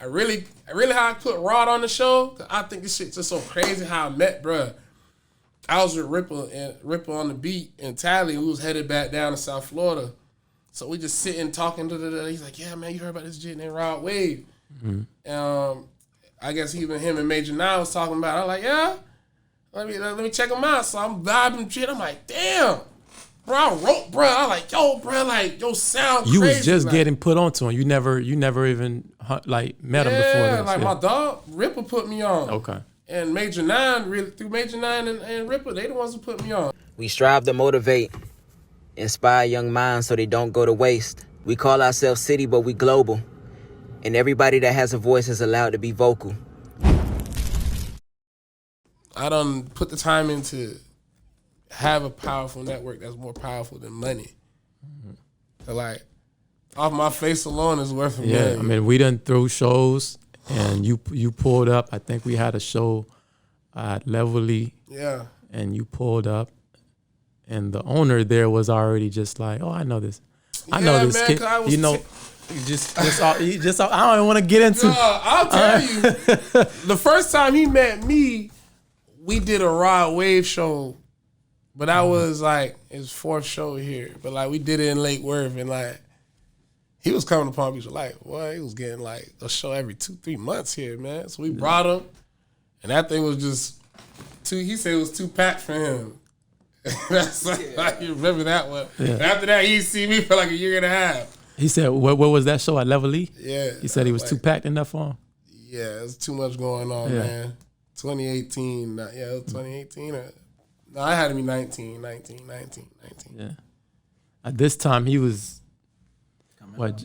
I really how I put Rod on the show. 'Cause I think this shit's just so crazy how I met, bruh. I was with Ripper on the beat and Tally. We was headed back down to South Florida. So we just sitting talking. He's like, yeah, man, you heard about this shit named Rodwave. I guess him and Major Nine was talking about it. I'm like, yeah, let me check them out. So I'm vibing shit. I'm like, damn. Bro, I wrote, bro. I like, yo, bro, like, yo, sound crazy. You was just like, getting put onto him. You never even like met him before this. Like my dog, Ripper put me on. Okay. And Major Nine, really, through Major Nine and Ripper, they the ones who put me on. We strive to motivate, inspire young minds so they don't go to waste. We call ourselves CiiiTY, but we global. And everybody that has a voice is allowed to be vocal. I done put the time into have a powerful network that's more powerful than money. So like, off my face alone is worth a million. Yeah, I mean, we done through shows, and you pulled up. I think we had a show at Levelly. Yeah. And you pulled up, and the owner there was already just like, oh, I know this. I know this kid. You know, I don't even want to get into. I'll tell you, the first time he met me, we did a Rodwave show. But that was like his fourth show here. But like we did it in Lake Worth, and like he was coming to Palm Beach. Like, boy, he was getting like a show every 2-3 months here, man. So we brought him, and that thing was just he said it was too packed for him. That's like you remember that one. Yeah. After that, he see me for like a year and a half. He said, what was that show at Levelly? Yeah. He said he was like, too packed enough for him? Yeah, there's too much going on, man. 2018, it was 2018. No, I had to be 19. Yeah. At this time, he was,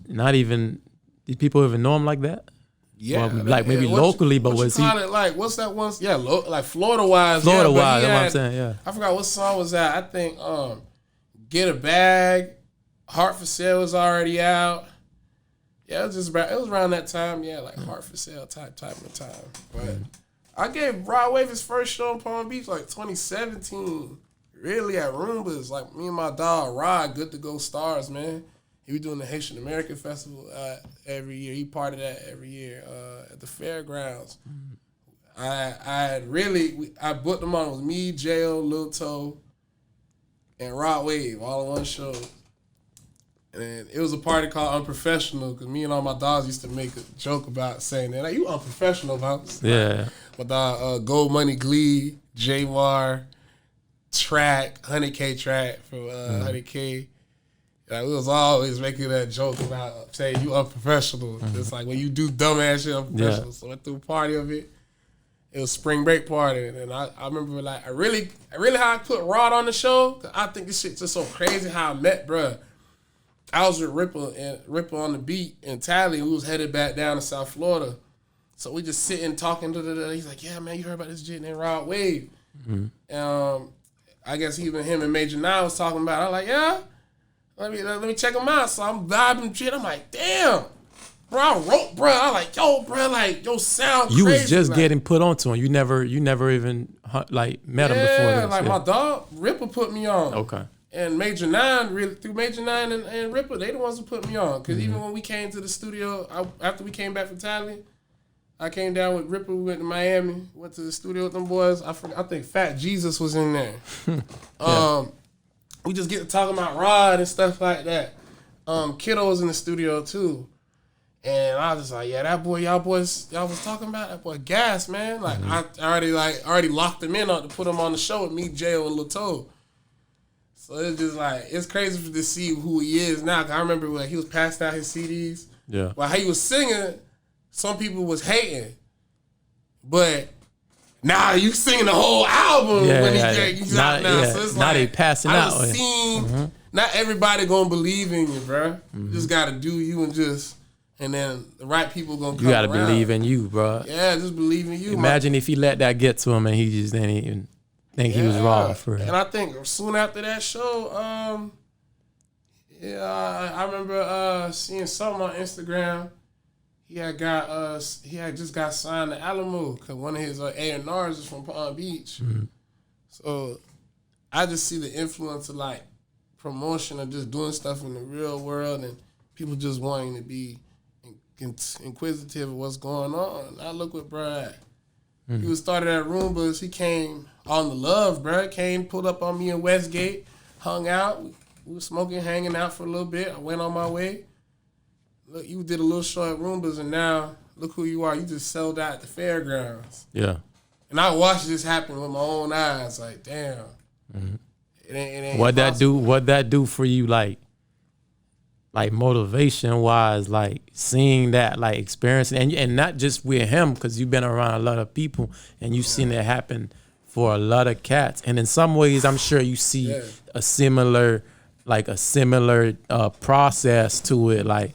not even, did people even know him like that? Yeah. Well, like maybe locally, but was he? Like, what's that one? Yeah, like Florida-wise. Florida-wise, that's what I'm saying, yeah. I forgot what song was that. I think Get a Bag, Heart for Sale was already out. Yeah, it was around that time. Yeah, like Heart for Sale type of time. But I gave Rodwave his first show in Palm Beach like 2017. Really at Roomba's. Like me and my dog Rod, Good to Go Stars, man. He was doing the Haitian American Festival every year. He part of that every year at the fairgrounds. I booked him on. It was me, J.O., Lil Toe, and Rodwave all in one show. And it was a party called Unprofessional because me and all my dogs used to make a joke about saying that. Like, you unprofessional, Bounce. Yeah. My dog, Gold Money Glee, J-War, Track, 100K Track from 100K. Like, we was always making that joke about saying you unprofessional. It's like when you do dumbass shit, unprofessional. Yeah. So I went through a party of it. It was spring break party. And I remember like, I really how I put Rod on the show. Cause I think this shit's just so crazy how I met, bruh. I was with Ripper on the beat and Tally. We was headed back down to South Florida. So we just sitting talking. He's like, yeah, man, you heard about this shit named Rodwave. I guess him and Major Nine was talking about it. I'm like, yeah, let me check them out. So I'm vibing shit. I'm like, damn. Bro, I wrote, bro. I like, yo, bro, like, yo, sound crazy. You was just like, getting put onto him. You never even like met him before this. Like my dog, Ripper put me on. Okay. And Major Nine, through Major Nine and Ripper, they the ones who put me on. Because even when we came to the studio, after we came back from Tally, I came down with Ripper. We went to Miami, went to the studio with them boys. I think Fat Jesus was in there. We just get to talking about Rod and stuff like that. Kiddo was in the studio too. And I was just like, yeah, that boy, y'all was talking about that boy gas, man. Like I already locked him in to put him on the show with me, J.O. and Lil Toe. So it's just like, it's crazy to see who he is now. Cause I remember like he was passing out his CDs. Yeah. While he was singing, some people was hating. But now you singing the whole album when he's out now. So it's now like, they passing out. I've seen, not everybody gonna believe in you, bro. You just gotta do you and then the right people gonna come around. You gotta believe in you, bro. Yeah, just believe in you. Imagine if he let that get to him and he just didn't even think he was raw for it. And I think soon after that show, I remember seeing something on Instagram. He had just got signed to Alamo because one of his A&Rs is from Palm Beach. So I just see the influence of like promotion of just doing stuff in the real world and people just wanting to be inquisitive of what's going on. I look with bruh. He was started at Roombas. He came on the love, bruh. Came, pulled up on me in Westgate, hung out. We were smoking, hanging out for a little bit. I went on my way. Look, you did a little show at Roombas, and now look who you are. You just sold out at the fairgrounds. Yeah. And I watched this happen with my own eyes. Like, damn. It ain't What that do for you, like motivation wise, like seeing that, like experiencing, and not just with him, because you've been around a lot of people and you've seen it happen for a lot of cats. And in some ways, I'm sure you see a similar process to it, like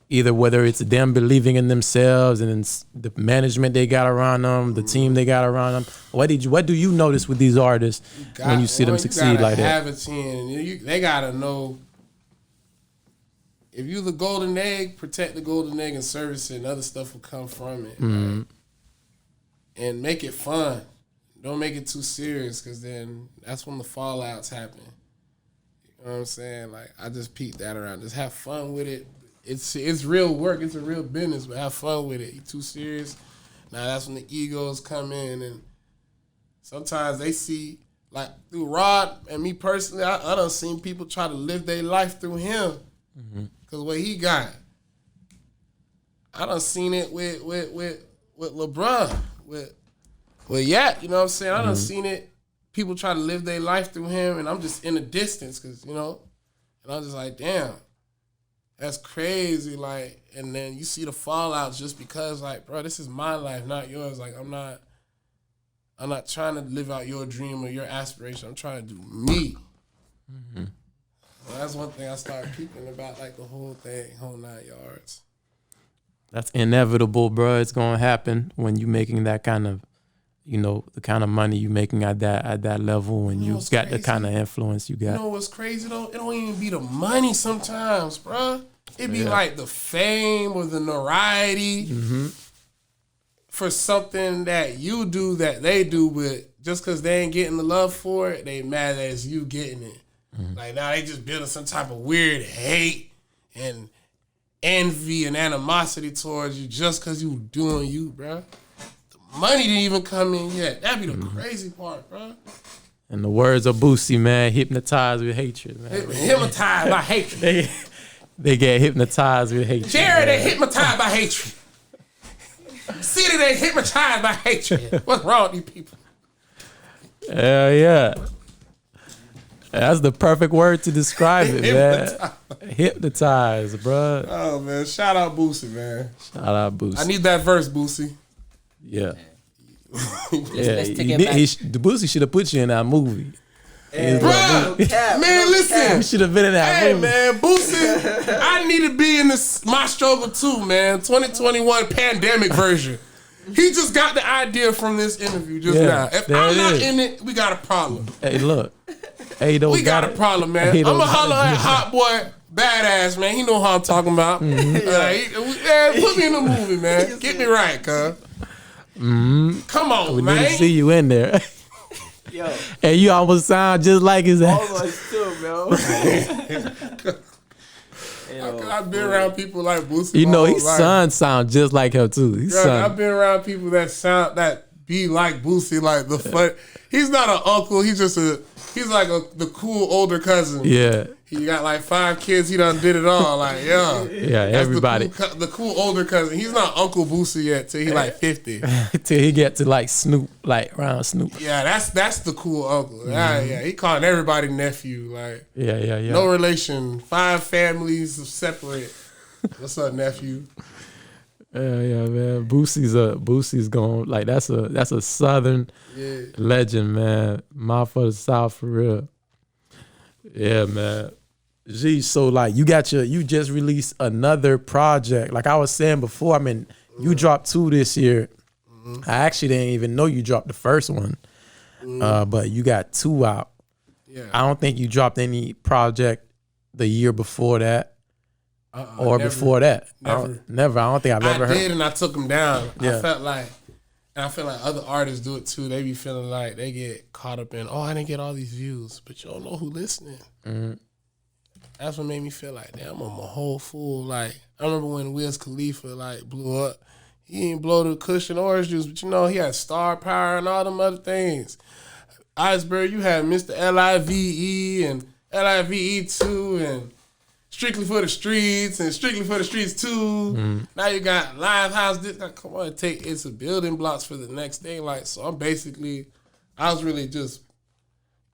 either whether it's them believing in themselves and the management they got around them, the team they got around them. What do you notice with these artists when you see them succeed like that? Have a team. They gotta know. If you the golden egg, protect the golden egg and service it, and other stuff will come from it. Right? And make it fun. Don't make it too serious, because then that's when the fallouts happen. You know what I'm saying? Like, I just peeped that around. Just have fun with it. It's real work. It's a real business, but have fun with it. You too serious? Now that's when the egos come in, and sometimes they see, like through Rod and me personally, I done seen people try to live their life through him. Because what he got, I done seen it with LeBron, with Yak, you know what I'm saying? I done seen it, people try to live their life through him, and I'm just in the distance, because, you know, and I'm just like, damn, that's crazy, like, and then you see the fallouts just because, like, bro, this is my life, not yours. Like, I'm not trying to live out your dream or your aspiration. I'm trying to do me. Well, that's one thing I started peeping about, like the whole thing, whole 9 yards. That's inevitable, bro. It's gonna happen when you making that kind of, you know, the kind of money you making at that level, and you got crazy? The kind of influence you got. You know what's crazy though? It don't even be the money sometimes, bro. It be like the fame or the notoriety for something that you do that they do, but just because they ain't getting the love for it, they mad that it's you getting it. Like, now they just building some type of weird hate and envy and animosity towards you just because you doing you, bro. The money didn't even come in yet. That'd be the crazy part, bro. In the words of Boosie, man, hypnotized with hatred, man. Hypnotized by hatred. They get hypnotized with hatred. Jerry, they hypnotized by hatred. CiiiTY, they hypnotized by hatred. What's wrong with these people? Hell yeah. That's the perfect word to describe it, man. Hypnotized, bro. Oh, man. Shout out Boosie, man. Shout out Boosie. I need that verse, Boosie. Yeah. Let's take it back. The Boosie should have put you in that movie. Hey, bro, man, listen. You should have been in that movie. Hey, man, Boosie, I need to be in this My Struggle 2, man. 2021 pandemic version. He just got the idea from this interview just now. If I'm not in it, we got a problem. Hey, look. Hey, we got a problem, man. I'm going to holler at Hot Boy Badass, man. He know how I'm talking about. Put me in the movie, man. Get me right, cuz. Come on, we man. We need to see you in there. Yo. And you almost sound just like his ass. Almost too, bro. I've been around people like Boosie. You know, his son sound just like him too. I've been around people that be like Boosie, like the fun. He's not an uncle. He's like the cool older cousin. Yeah. He got like 5 kids. He done did it all. Like, yeah. Yeah, everybody. The cool older cousin. He's not Uncle Boosie yet till he like 50. Till he get to like Snoop, like around Snoop. Yeah, that's the cool uncle. Yeah, he calling everybody nephew. Like, yeah. No relation. 5 families separate. What's up, nephew? Yeah, man. Boosie's going, like, that's a Southern legend, man. Mouth for the South, for real. Yeah, man. Gee, so like you just released another project. Like I was saying before, I mean, you dropped 2 this year. I actually didn't even know you dropped the first one. But you got 2 out. Yeah. I don't think you dropped any project the year before that. Or never, before that. Never. I don't think I've ever heard. I did, and I took them down. Yeah. I feel like other artists do it too. They be feeling like they get caught up in, I didn't get all these views, but you don't know who listening. That's what made me feel like, damn, I'm a whole fool. Like, I remember when Wiz Khalifa, like, blew up. He didn't blow the cushion orange juice, but, you know, he had star power and all them other things. Iceberg, you had Mr. L.I.V.E. and L.I.V.E. 2 and Strictly for the Streets and Strictly for the Streets 2. Mm-hmm. Now you got Live House. Come on, it's a building blocks for the next thing. Like, so I was really just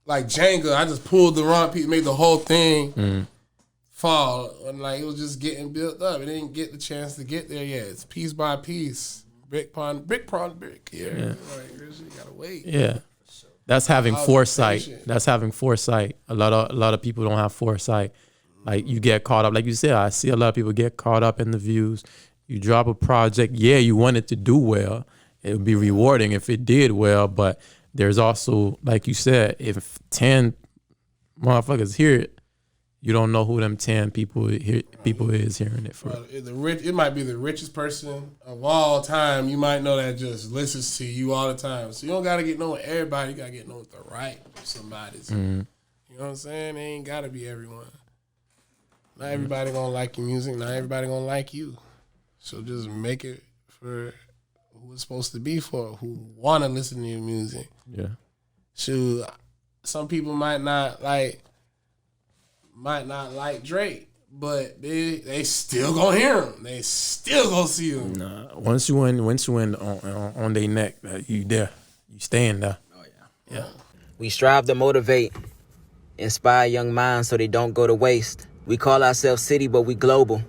like Jenga. I just pulled the wrong piece, made the whole thing fall. And like, it was just getting built up. It didn't get the chance to get there yet. It's piece by piece. Brick upon brick. Here. Yeah. Like, you gotta wait. Yeah. That's having foresight. That's having foresight. A lot of people don't have foresight. Like, you get caught up. Like you said, I see a lot of people get caught up in the views. You drop a project. Yeah, you want it to do well. It would be rewarding if it did well. But there's also, like you said, if 10 motherfuckers hear it, you don't know who them 10 people is hearing it for. It might be the richest person of all time. You might know that just listens to you all the time. So you don't got to get known with everybody. You got to get known with the right somebody. You know what I'm saying? It ain't got to be everyone. Not everybody going to like your music. Not everybody going to like you. So just make it for who it's supposed to be for, who want to listen to your music. Yeah. Shoot, some people might not like Drake, but they still gonna hear him. They still gonna see him. Nah, once you in on their neck, you there. You staying there. Oh yeah. We strive to motivate, inspire young minds so they don't go to waste. We call ourselves CiiiTY, but we global.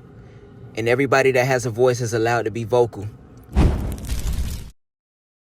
And everybody that has a voice is allowed to be vocal.